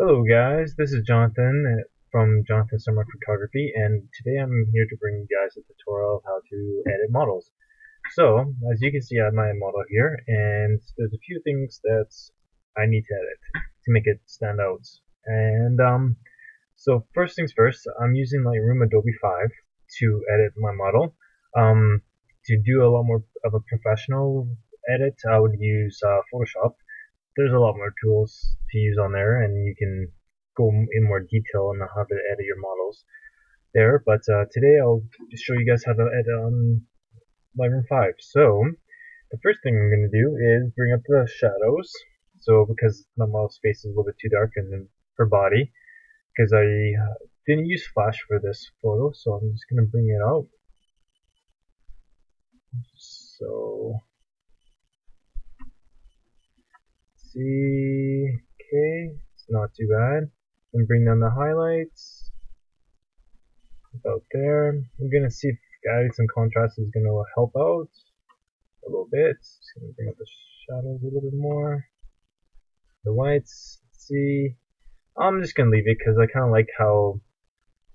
Hello guys, this is Jonathan from Jonathan Summer Photography, and today I'm here to bring you guys a tutorial of how to edit models. So, as you can see I have my model here, and there's a few things that I need to edit to make it stand out. And so first things first, I'm using Lightroom Adobe 5 to edit my model. To do a lot more of a professional edit, I would use Photoshop. There's a lot more tools to use on there, and you can go in more detail on how to edit your models there. But today I'll just show you guys how to edit on Lightroom 5. So the first thing I'm going to do is bring up the shadows. So because my model's face is a little bit too dark, and then her body, because I didn't use flash for this photo, so I'm just going to bring it out. So see, okay, it's not too bad. And bring down the highlights about there. I'm gonna see if adding some contrast is gonna help out a little bit. Just gonna bring up the shadows a little bit more. The whites, let's see. I'm just gonna leave it because I kind of like how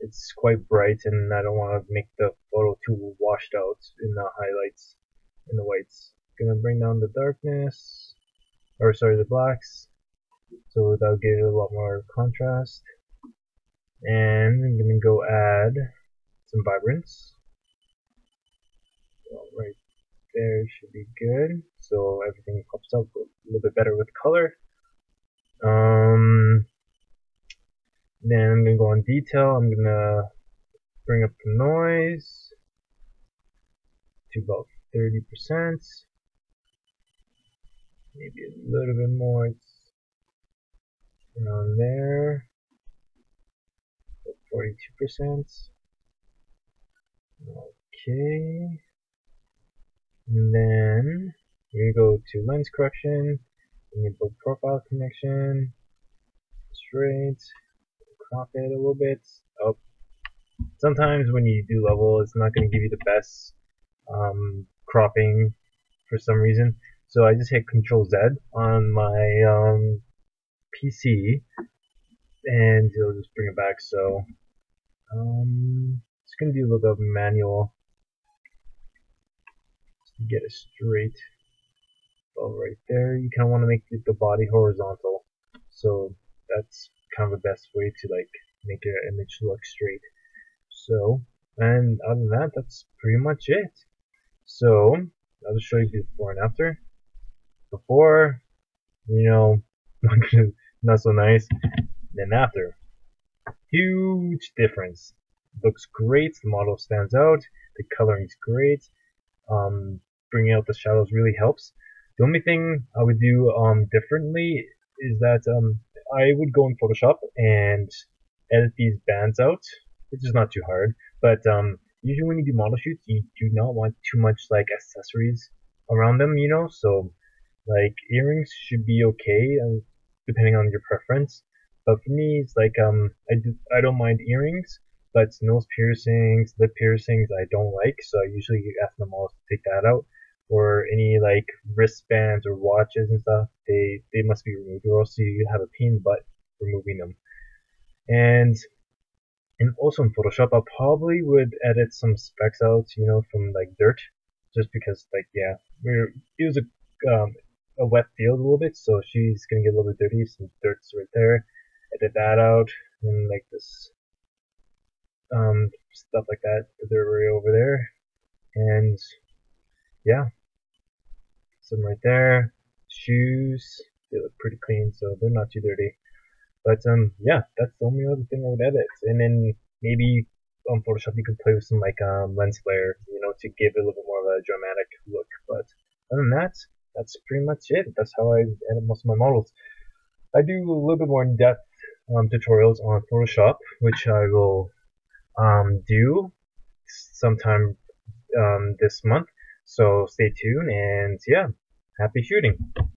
it's quite bright, and I don't want to make the photo too washed out in the highlights and the whites. Gonna bring down the darkness, or sorry, the blacks, so that'll give it a lot more contrast. And I'm gonna go add some vibrance. So right there should be good. So everything pops up a little bit better with color. Then I'm gonna go on detail. I'm gonna bring up the noise to about 30%. Maybe a little bit more. It's around there. 42%. Okay. And then we go to lens correction, enable profile connection, straight, crop it a little bit. Oh, sometimes when you do level, it's not going to give you the best cropping for some reason. So I just hit Control Z on my PC, and it'll just bring it back. So just going to do a little bit of manual to get it straight. Right there, you kind of want to make the body horizontal, so that's kind of the best way to like make your image look straight. So, and other than that, that's pretty much it. So I'll just show you before and after. Before, not so nice. Then after, huge difference. Looks great. The model stands out. The coloring is great. Bringing out the shadows really helps. The only thing I would do differently is that I would go in Photoshop and edit these bands out, which is not too hard. But usually when you do model shoots, you do not want too much like accessories around them, So like earrings should be okay, depending on your preference. But for me, it's like I don't mind earrings, but nose piercings, lip piercings, I don't like. So I usually ask them all to take that out. Or any like wristbands or watches and stuff, they must be removed, or else you have a pain in the butt removing them. And also in Photoshop, I probably would edit some specks out, from like dirt, just because like it was a wet field a little bit, so she's gonna get a little bit dirty. Some dirt's right there. Edit that out, and like this stuff like that, the dirt right over there, and yeah. Some right there. Shoes, they look pretty clean, so they're not too dirty. But yeah, that's the only other thing I would edit. And then maybe on Photoshop you could play with some like lens flare, to give it a little bit more of a dramatic look. But other than that, that's pretty much it. That's how I edit most of my models. I do a little bit more in-depth tutorials on Photoshop, which I will do sometime this month. So stay tuned, and yeah, happy shooting.